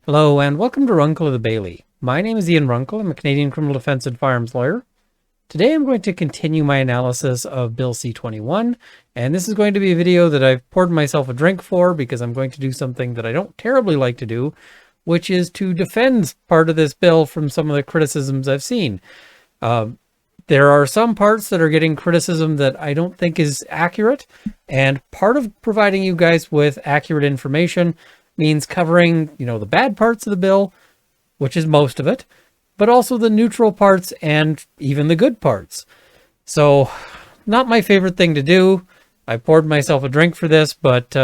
Hello and welcome to Runkle of the Bailey. My name is Ian Runkle. I'm a Canadian criminal defense and firearms lawyer. Today I'm going to continue my analysis of Bill C-21, and this is going to be a video that I've poured myself a drink for because I'm going to do something that I don't terribly like to do, which is to defend part of this bill from some of the criticisms I've seen. There are some parts that are getting criticism that I don't think is accurate, and part of providing you guys with accurate information means covering, the bad parts of the bill, which is most of it, but also the neutral parts and even the good parts. So, not my favorite thing to do. I poured myself a drink for this, but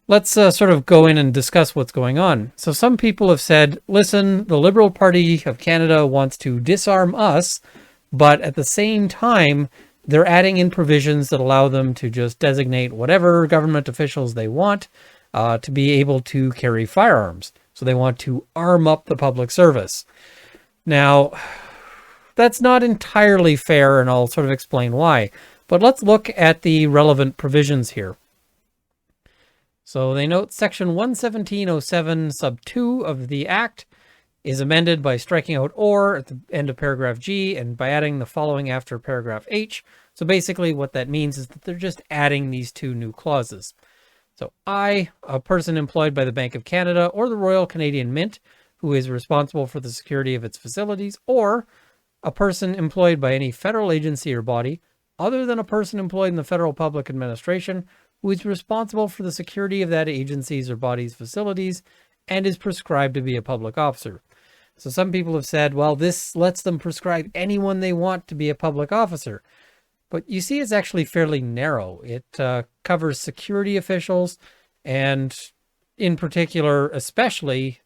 let's sort of go in and discuss what's going on. So some people have said, listen, the Liberal Party of Canada wants to disarm us, but at the same time, they're adding in provisions that allow them to just designate whatever government officials they want to be able to carry firearms. So they want to arm up the public service. Now, that's not entirely fair, and I'll sort of explain why. But let's look at the relevant provisions here. So they note Section 117.07 sub 2 of the Act is amended by striking out "or" at the end of paragraph G and by adding the following after paragraph H. So basically what that means is that they're just adding these two new clauses. So I, a person employed by the Bank of Canada or the Royal Canadian Mint, who is responsible for the security of its facilities, or a person employed by any federal agency or body, other than a person employed in the federal public administration, who is responsible for the security of that agency's or body's facilities and is prescribed to be a public officer. So some people have said, well, this lets them prescribe anyone they want to be a public officer. But you see, it's actually fairly narrow. It covers security officials and, in particular, especially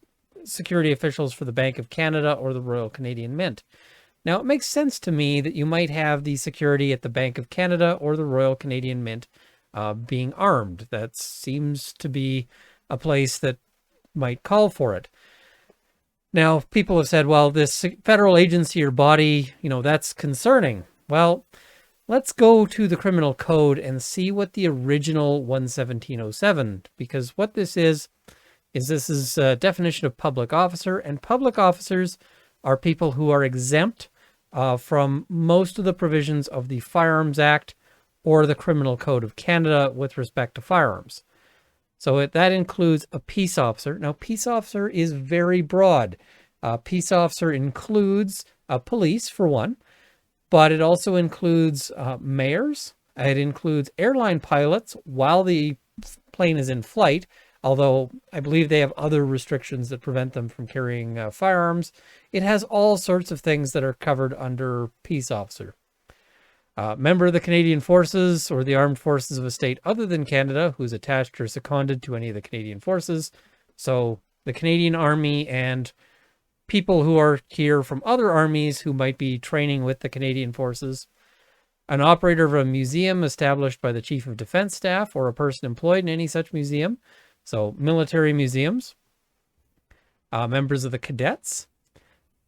security officials for the Bank of Canada or the Royal Canadian Mint. Now, it makes sense to me that you might have the security at the Bank of Canada or the Royal Canadian Mint being armed. That seems to be a place that might call for it. Now, people have said, well, this federal agency or body, that's concerning. Well, let's go to the criminal code and see what the original 117.07, because what this is a definition of public officer, and public officers are people who are exempt from most of the provisions of the Firearms Act or the Criminal Code of Canada with respect to firearms. So that includes a peace officer. Now, peace officer is very broad. Peace officer includes police, for one, but it also includes mayors. It includes airline pilots while the plane is in flight, although I believe they have other restrictions that prevent them from carrying firearms. It has all sorts of things that are covered under peace officer. Member of the Canadian Forces or the armed forces of a state other than Canada who's attached or seconded to any of the Canadian forces. So the Canadian Army and people who are here from other armies who might be training with the Canadian Forces. An operator of a museum established by the Chief of Defense Staff or a person employed in any such museum. So military museums. Members of the cadets.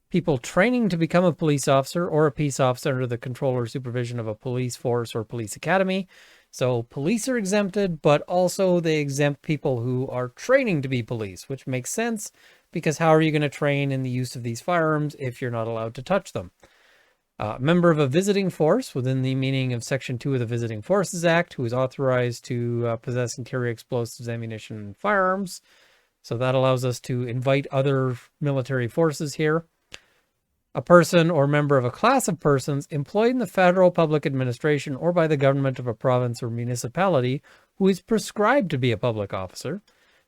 People training to become a police officer or a peace officer under the control or supervision of a police force or police academy. So police are exempted, but also they exempt people who are training to be police, which makes sense because how are you going to train in the use of these firearms if you're not allowed to touch them? Member of a visiting force within the meaning of Section 2 of the Visiting Forces Act, who is authorized to possess and carry explosives, ammunition, and firearms. So that allows us to invite other military forces here. A person or member of a class of persons employed in the federal public administration or by the government of a province or municipality who is prescribed to be a public officer.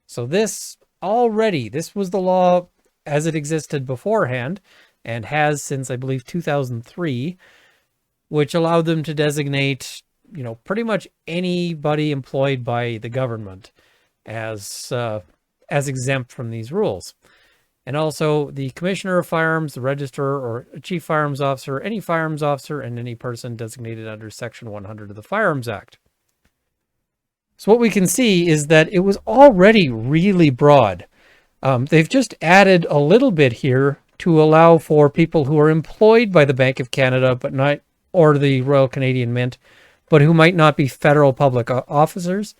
So this was the law as it existed beforehand and has since, I believe, 2003, which allowed them to designate, pretty much anybody employed by the government as exempt from these rules. And also the Commissioner of Firearms, the Registrar, or Chief Firearms Officer, any firearms officer, and any person designated under Section 100 of the Firearms Act. So what we can see is that it was already really broad. They've just added a little bit here to allow for people who are employed by the Bank of Canada, but not, or the Royal Canadian Mint, but who might not be federal public officers,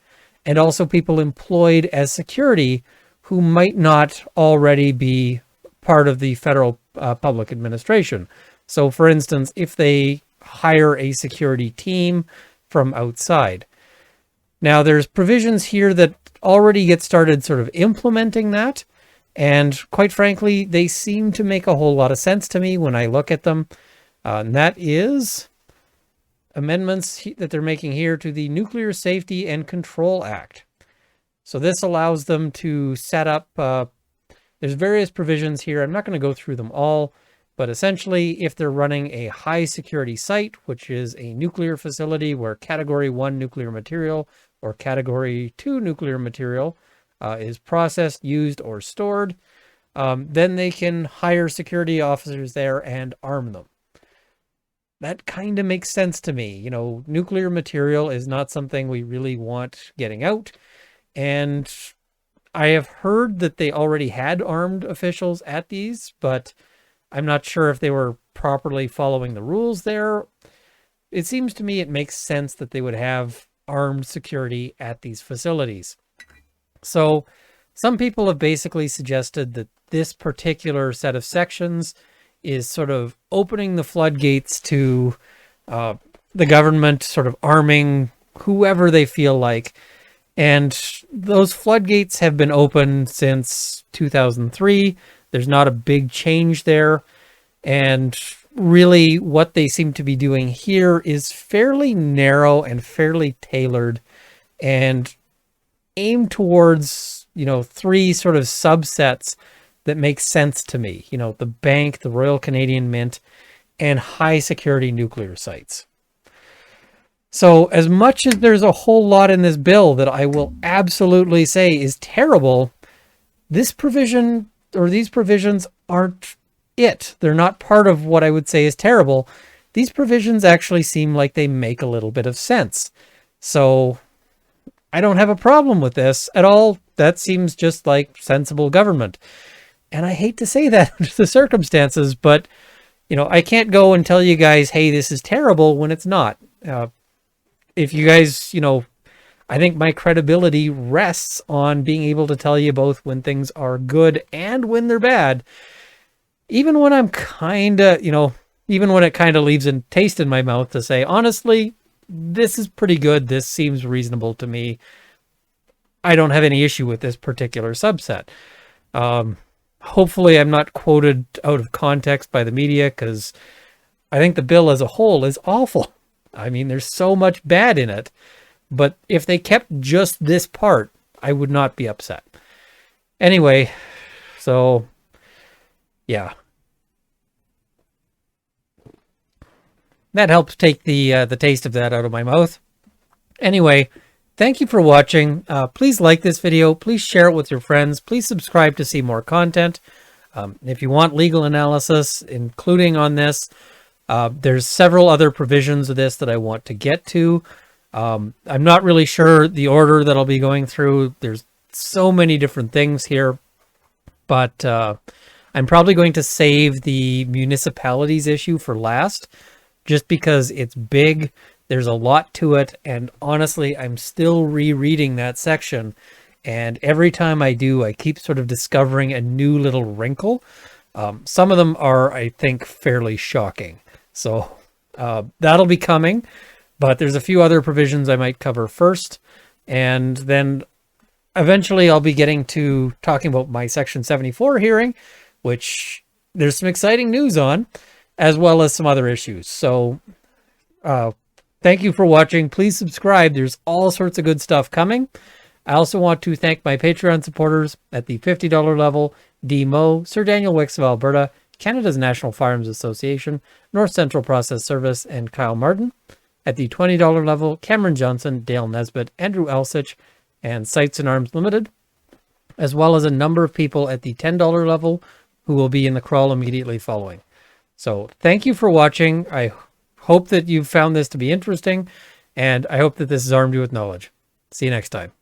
and also people employed as security who might not already be part of the federal public administration. So for instance, if they hire a security team from outside. Now there's provisions here that already get started sort of implementing that. And quite frankly, they seem to make a whole lot of sense to me when I look at them. And that is amendments that they're making here to the Nuclear Safety and Control Act. So this allows them to set up, there's various provisions here. I'm not going to go through them all, but essentially if they're running a high security site, which is a nuclear facility where category 1 nuclear material or category 2 nuclear material is processed, used, or stored, then they can hire security officers there and arm them. That kind of makes sense to me. You know, nuclear material is not something we really want getting out. And I have heard that they already had armed officials at these, but I'm not sure if they were properly following the rules there. It seems to me it makes sense that they would have armed security at these facilities. So some people have basically suggested that this particular set of sections is sort of opening the floodgates to the government sort of arming whoever they feel like. And those floodgates have been open since 2003. There's not a big change there. And really what they seem to be doing here is fairly narrow and fairly tailored and aimed towards, you know, 3 sort of subsets that make sense to me. You know, the bank, the Royal Canadian Mint, and high security nuclear sites. So as much as there's a whole lot in this bill that I will absolutely say is terrible, this provision or these provisions aren't it. They're not part of what I would say is terrible. These provisions actually seem like they make a little bit of sense. So I don't have a problem with this at all. That seems just like sensible government. And I hate to say that under the circumstances, but, you know, I can't go and tell you guys, hey, this is terrible when it's not. If you guys, you know, I think my credibility rests on being able to tell you both when things are good and when they're bad. Even when I'm kind of, you know, even when it kind of leaves a taste in my mouth to say, honestly, this is pretty good. This seems reasonable to me. I don't have any issue with this particular subset. Hopefully I'm not quoted out of context by the media, because I think the bill as a whole is awful. I mean, there's so much bad in it, but if they kept just this part, I would not be upset. Anyway, so yeah. That helps take the taste of that out of my mouth. Anyway, thank you for watching. Please like this video. Please share it with your friends. Please subscribe to see more content. If you want legal analysis, including on this, there's several other provisions of this that I want to get to. I'm not really sure the order that I'll be going through. There's so many different things here, but I'm probably going to save the municipalities issue for last, just because it's big. There's a lot to it, and honestly, I'm still rereading that section, and every time I do, I keep sort of discovering a new little wrinkle. Some of them are, I think, fairly shocking. So that'll be coming, but there's a few other provisions I might cover first, and then eventually I'll be getting to talking about my Section 74 hearing, which there's some exciting news on, as well as some other issues. So thank you for watching. Please subscribe. There's all sorts of good stuff coming. I also want to thank my Patreon supporters at the $50 level: D-Mo, Sir Daniel Wicks of Alberta, Canada's National Firearms Association, North Central Process Service, and Kyle Martin. At the $20 level, Cameron Johnson, Dale Nesbitt, Andrew Elsich, and Sights and Arms Limited, as well as a number of people at the $10 level who will be in the crawl immediately following. So thank you for watching. I hope that you found this to be interesting, and I hope that this has armed you with knowledge. See you next time.